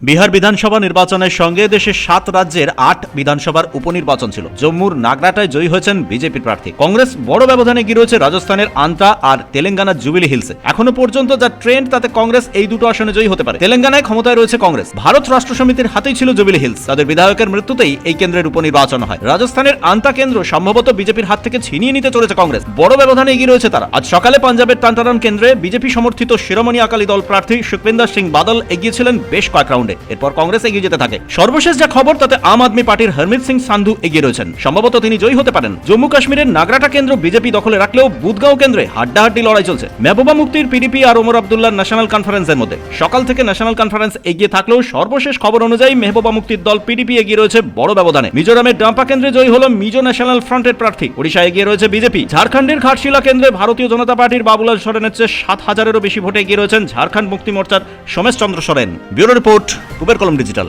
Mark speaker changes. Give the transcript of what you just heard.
Speaker 1: বিহার বিধানসভা নির্বাচনের সঙ্গে দেশের 7 রাজ্যের 8 বিধানসভার উপনির্বাচন ছিল। জম্মুর নাগরাটায় জয়ী হয়েছেন বিজেপির প্রার্থী। কংগ্রেস বড় ব্যবধানে এগিয়ে রয়েছে রাজস্থানের আন্তা আর তেলেঙ্গানার জুবিলি হিলসে। এখনো পর্যন্ত যা ট্রেন্ড তাতে কংগ্রেস এই দুটো আসনে জয়ী হতে পারে। তেলেঙ্গানায় ক্ষমতায় রয়েছে কংগ্রেস। ভারত রাষ্ট্র সমিতির হাতেই ছিল জুবিলি হিলস। তাদের বিধায়কের মৃত্যুতেই এই কেন্দ্রের উপনির্বাচন হয়। রাজস্থানের আন্তা কেন্দ্র সম্ভবত বিজেপির হাত থেকে ছিনিয়ে নিতে চলেছে কংগ্রেস। বড় ব্যবধানে এগিয়ে রয়েছে তারা। আজ সকালে পাঞ্জাবের টান্টারান কেন্দ্রে বিজেপি সমর্থিত শিরোমণি আকালি দল প্রার্থী সুখবিন্দর সিং বাদল এগিয়েছিলেন বেশ কয়েক রাউন্ডে। এরপর কংগ্রেস এগিয়ে যেতে থাকে। সর্বশেষ যা খবর তাতে আম আদমি পার্টির হরমিত সিং সান্ধু এগিয়ে রয়েছেন। সম্ভবত তিনি জয়ী হতে পারেন। জম্মু কাশ্মীরের নাগরাটা কেন্দ্র বিজেপি দখলে রাখলেও বুদগাঁও কেন্দ্রে হাড্ডাহাড্ডি লড়াই চলছে মেহবুবা মুফতির পিডিপি আর ওমর আব্দুল্লাহ ন্যাশনাল কনফারেন্সের মধ্যে। সকাল থেকে ন্যাশনাল কনফারেন্স এগিয়ে থাকলেও সর্বশেষ খবর অনুযায়ী মেহবুবা মুফতির দল পিডিপি এগিয়ে রয়েছে বড় ব্যবধানে। মিজোরামের ডাম্পা কেন্দ্রে জয়ী হল মিজো ন্যাশনাল ফ্রন্টের প্রার্থী। ওড়িশায় এগিয়ে রয়েছে বিজেপি। ঝাড়খণ্ডের ঘাটশিলা কেন্দ্রে ভারতীয় জনতা পার্টির বাবুলাল সোরেনের চেয়ে 7,000-এরও বেশি ভোটে এগিয়ে রয়েছেন ঝাড়খণ্ড মুক্তি মোর্চার সোমেশ চন্দ্র সোরেন। ব্যুরো রিপোর্ট কুবের কলম ডিজিটাল।